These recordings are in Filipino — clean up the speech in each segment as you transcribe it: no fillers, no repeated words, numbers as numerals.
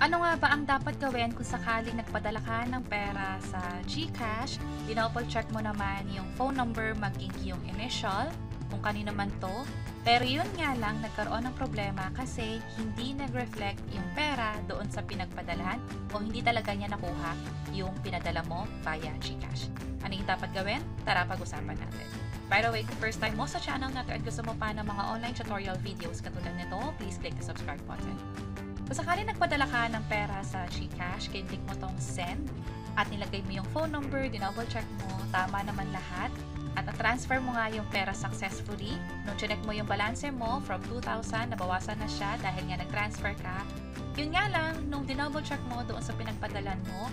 Ano nga ba ang dapat gawin kung sakaling nagpadala ka ng pera sa GCash, check mo naman yung phone number maging yung initial, kung kanino man to, pero yun nga lang nagkaroon ng problema kasi hindi nag-reflect yung pera doon sa pinagpadalan o hindi talaga niya nakuha yung pinadala mo via GCash. Ano yung dapat gawin? Tara pag-usapan natin. By the way, kung first time mo sa channel na to at gusto mo pa ng mga online tutorial videos katulad nito, please click the subscribe button. Kung sakali nagpadala ka ng pera sa GCash, click mo tong send at nilagay mo yung phone number, check mo, tama naman lahat at na-transfer mo nga yung pera successfully. Nung chinek mo yung balance mo from 2,000, nabawasan na siya dahil nga nag-transfer ka. Yun nga lang, nung check mo doon sa pinagpadalan mo,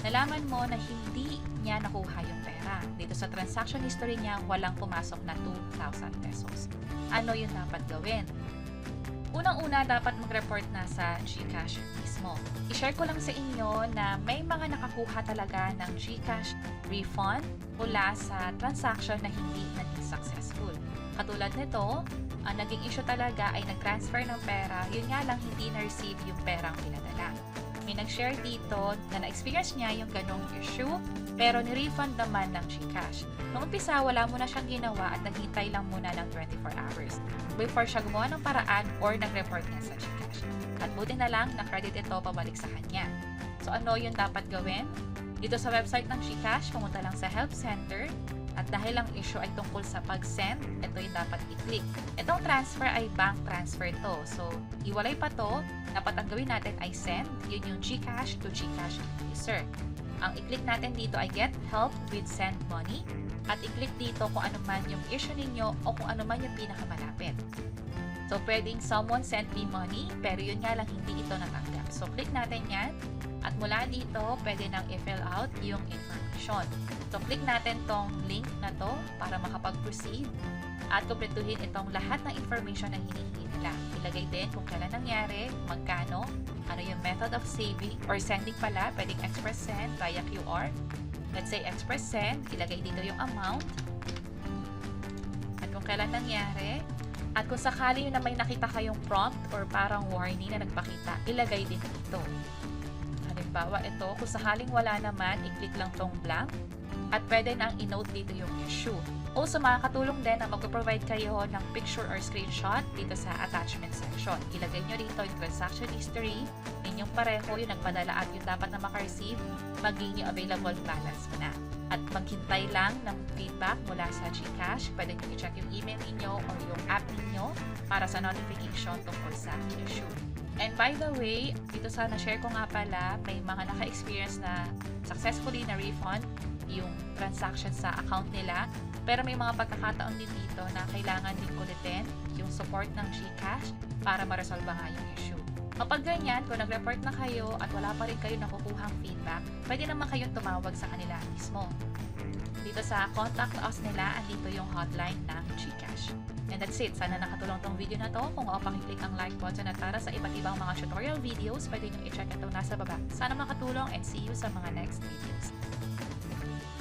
nalaman mo na hindi niya nakuha yung pera. Dito sa transaction history niya, walang pumasok na 2,000 pesos. Ano yung dapat gawin? Unang-una, dapat mag-report na sa GCash mismo. I-share ko lang sa inyo na may mga nakakuha talaga ng GCash refund mula sa transaction na hindi naging successful. Katulad nito, ang naging issue talaga ay nag-transfer ng pera, yun nga lang hindi na-receive yung perang pinadala. May nag-share dito na na-experience niya yung ganong issue, pero ni-refund naman ng GCash. Noong umpisa, wala muna siyang ginawa at naghintay lang muna ng 24 hours before siya gumawa ng paraan or nag-report niya sa GCash. At buti na lang, na-credit ito pabalik sa kanya. So ano yung dapat gawin? Dito sa website ng GCash, pumunta lang sa Help Center at dahil ang issue ay tungkol sa pag-send, ito yung dapat i-click. Itong transfer ay bank transfer to. So, iwalay pa to, dapat ang gawin natin ay send, yun yung GCash to GCash user. Ang i-click natin dito ay get help with send money at i-click dito kung ano man yung issue ninyo o kung ano man yung pinakamalapit. So, pwedeng someone sent me money pero yun nga lang hindi ito natanggap. So, click natin yan at mula dito, pwede nang i-fill out yung information. So, click natin tong link na to para makapag-proceed at kumpletuhin itong lahat ng information na hinihingi nila. Ilagay din kung kailan nangyari, magkano, ano yung method of saving or sending pala, pwedeng express send via QR. Let's say express send, ilagay dito yung amount at kung kailan nangyari at kung sakali na may nakita kayong prompt or parang warning na nagpakita, ilagay din dito. Halimbawa ito, kung sakaling wala naman, i-click lang tong blank at pwede nang i-note dito yung issue. Also, makakatulong din na mag-provide kayo ng picture or screenshot dito sa attachment section. Ilagay nyo dito yung transaction history, inyong pareho yung nagpadala at yung dapat na maka-receive, maging yung available balance mo na. At maghintay lang ng feedback mula sa GCash. Pwede nyo i-check yung email ninyo or yung app ninyo para sa notification tungkol sa issue. And by the way, dito sa na-share ko nga pala, may mga naka-experience na successfully na refund yung transaction sa account nila. Pero may mga pagkakataon din dito na kailangan din kulitin yung support ng GCash para ma-resolve nga yung issue. Kapag ganyan, kung nag-report na kayo at wala pa rin kayo nakukuhang feedback, pwede naman kayong tumawag sa kanila mismo. Dito sa contact us nila, andito yung hotline ng GCash. And that's it. Sana nakatulong tong video na to. Kung o pakiclick ang like button at para sa iba't ibang mga tutorial videos, pwede nyo i-check ito nasa baba. Sana makatulong and see you sa mga next videos.